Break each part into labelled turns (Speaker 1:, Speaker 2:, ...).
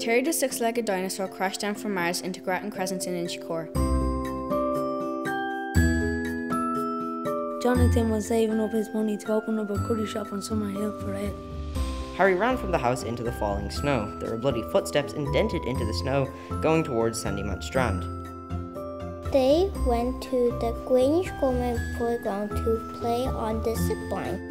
Speaker 1: Terry the six-legged dinosaur crashed down from Mars into Grattan Crescent in Inchicore.
Speaker 2: Jonathan was saving up his money to open up a curry shop on Summer Hill for it.
Speaker 3: Harry ran from the house into the falling snow. There were bloody footsteps indented into the snow, going towards Sandymount Strand.
Speaker 4: They went to the Grange Government Playground to play on the zip line.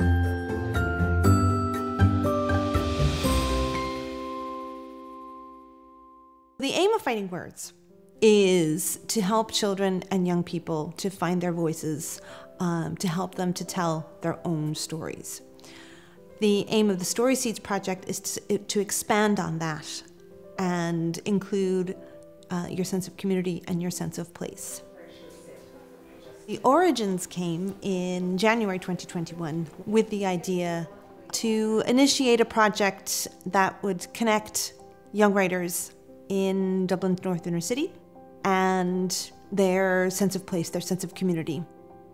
Speaker 5: The aim of Fighting Words is to help children and young people to find their voices, to help them to tell their own stories. The aim of the Story Seeds project is to expand on that and include your sense of community and your sense of place. The origins came in January 2021 with the idea to initiate a project that would connect young writers in Dublin's North Inner City and their sense of place, their sense of community,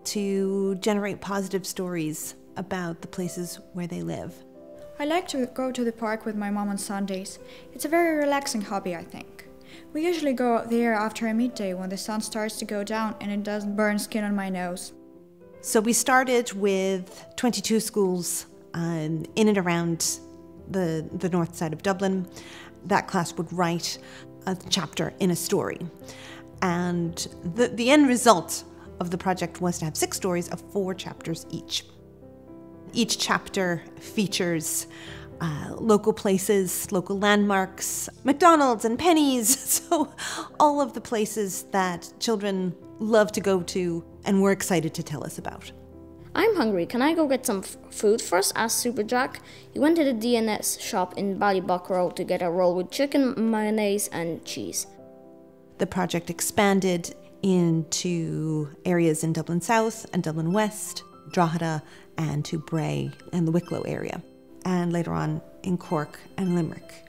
Speaker 5: to generate positive stories about the places where they live.
Speaker 6: I like to go to the park with my mom on Sundays. It's a very relaxing hobby, I think. We usually go out there after a midday when the sun starts to go down and it doesn't burn skin on my nose.
Speaker 5: So we started with 22 schools in and around the north side of Dublin. That class would write a chapter in a story. And the end result of the project was to have 6 stories of 4 chapters each. Each chapter features local places, local landmarks, McDonald's and Penny's, so all of the places that children love to go to and were excited to tell us about.
Speaker 7: I'm hungry. Can I go get some food first? Asked Super Jack. He went to the D&S shop in Ballybuck Road to get a roll with chicken, mayonnaise and cheese.
Speaker 5: The project expanded into areas in Dublin South and Dublin West, Drogheda and to Bray and the Wicklow area, and later on in Cork and Limerick.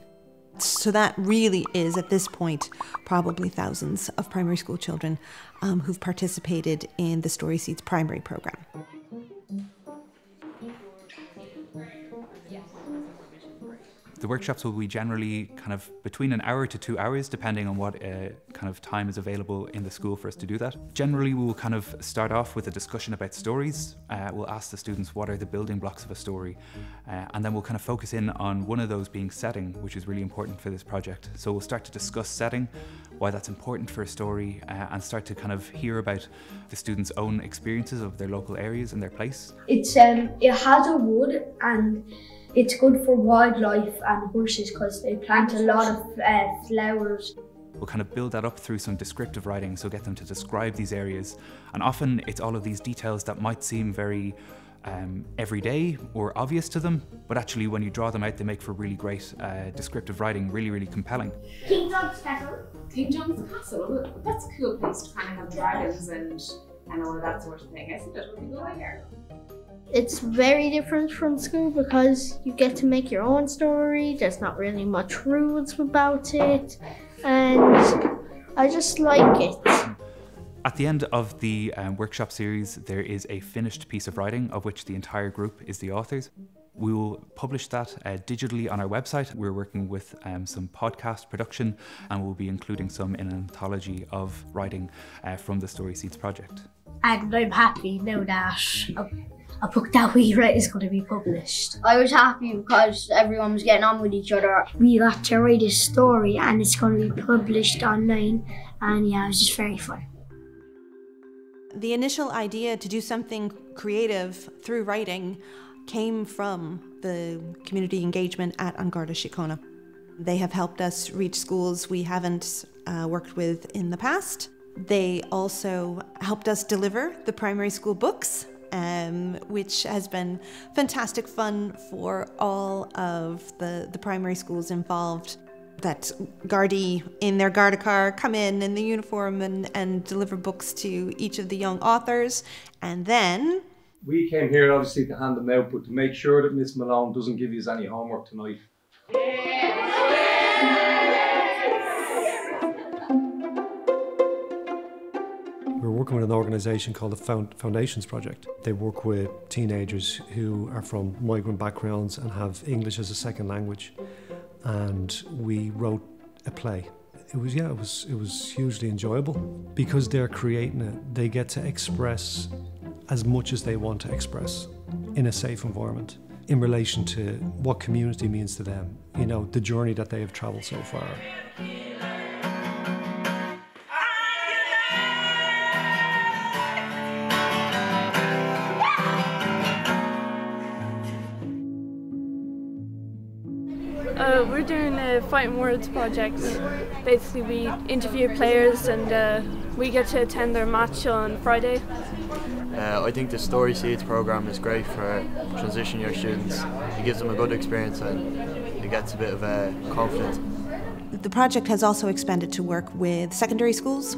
Speaker 5: So that really is, at this point, probably thousands of primary school children who've participated in the Story Seeds primary program.
Speaker 8: The workshops will be generally kind of between an hour to 2 hours, depending on what kind of time is available in the school for us to do that. Generally, we will kind of start off with a discussion about stories. We'll ask the students what are the building blocks of a story, and then we'll kind of focus in on one of those being setting, which is really important for this project. So we'll start to discuss setting, why that's important for a story, and start to kind of hear about the students' own experiences of their local areas and their place.
Speaker 9: It has a wood and it's good for wildlife and bushes because they plant a lot of flowers.
Speaker 8: We'll kind of build that up through some descriptive writing, so get them to describe these areas. And often it's all of these details that might seem very everyday or obvious to them, but actually when you draw them out, they make for really great descriptive writing, really, really compelling.
Speaker 4: King John's Castle.
Speaker 10: King John's Castle? That's a cool place to kind of have dragons and all of that sort of thing. I think that would be good idea.
Speaker 11: It's very different from school because you get to make your own story. There's not really much rules about it, and I just like it.
Speaker 8: At the end of the workshop series, there is a finished piece of writing of which the entire group is the authors. We will publish that digitally on our website. We're working with some podcast production, and we'll be including some in an anthology of writing from the Story Seeds project.
Speaker 9: And I'm happy now that a book that we read is going to be published.
Speaker 12: I was happy because everyone was getting on with each other.
Speaker 9: We got to write a story and it's going to be published online, and yeah, it was just very fun.
Speaker 5: The initial idea to do something creative through writing came from the community engagement at An Garda Síochána. They have helped us reach schools we haven't worked with in the past. They also helped us deliver the primary school books, which has been fantastic fun for all of the primary schools involved. That Gardaí in their Garda car come in the uniform and deliver books to each of the young authors. And then
Speaker 13: we came here obviously to hand them out, but to make sure that Miss Malone doesn't give you any homework tonight.
Speaker 14: We're working with an organisation called the Foundations Project. They work with teenagers who are from migrant backgrounds and have English as a second language. And we wrote a play. It was hugely enjoyable. Because they're creating it, they get to express as much as they want to express in a safe environment in relation to what community means to them, you know, the journey that they have traveled so far.
Speaker 15: We're doing a Fighting Words project. Basically, we interview players and we get to attend their match on Friday.
Speaker 16: I think the Story Seeds program is great for transition year students. It gives them a good experience and it gets a bit of confidence.
Speaker 5: The project has also expanded to work with secondary schools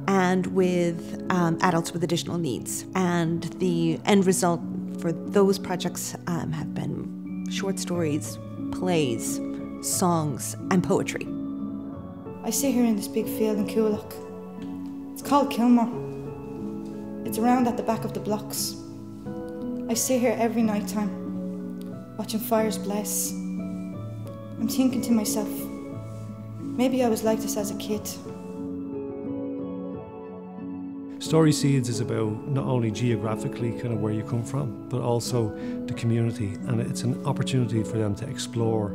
Speaker 5: and with adults with additional needs. And the end result for those projects have been short stories, plays, songs, and poetry.
Speaker 17: I sit here in this big field in Coolock. It's called Kilmore. It's around at the back of the blocks. I sit here every night time, watching fires blaze. I'm thinking to myself, maybe I was like this as a kid.
Speaker 14: Story Seeds is about not only geographically kind of where you come from, but also the community, and it's an opportunity for them to explore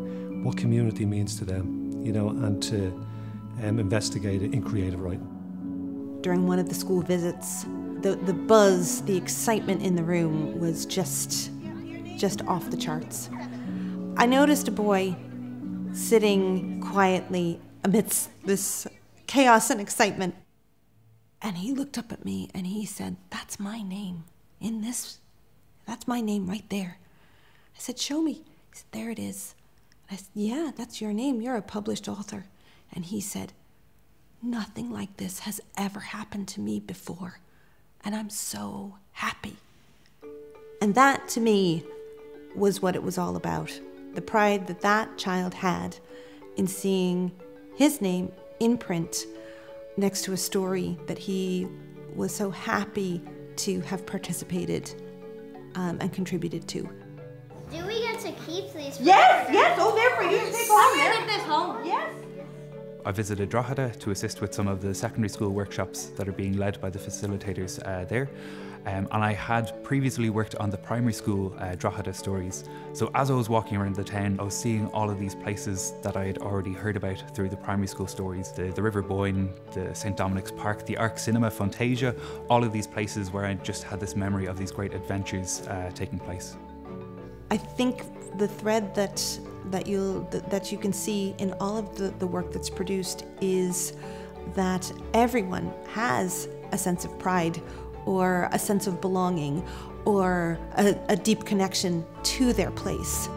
Speaker 14: what community means to them, you know, and to investigate it in creative writing.
Speaker 5: During one of the school visits, the buzz, the excitement in the room was just off the charts. I noticed a boy sitting quietly amidst this chaos and excitement. And he looked up at me and he said, "That's my name in this. That's my name right there." I said, "Show me." He said, "There it is." And I said, "Yeah, that's your name. You're a published author." And he said, "Nothing like this has ever happened to me before. And I'm so happy." And that, to me, was what it was all about. The pride that that child had in seeing his name in print next to a story that he was so happy to have participated and contributed to.
Speaker 4: Do we get to keep these?
Speaker 5: Yes, oh, they're for you to take home.
Speaker 4: Take this home.
Speaker 5: Yes.
Speaker 8: I visited Drogheda to assist with some of the secondary school workshops that are being led by the facilitators there. And I had previously worked on the primary school Drogheda Stories. So as I was walking around the town, I was seeing all of these places that I had already heard about through the primary school stories. The River Boyne, the St. Dominic's Park, the Arc Cinema, Fantasia, all of these places where I just had this memory of these great adventures taking place.
Speaker 5: I think the thread that you can see in all of the work that's produced is that everyone has a sense of pride or a sense of belonging or a deep connection to their place.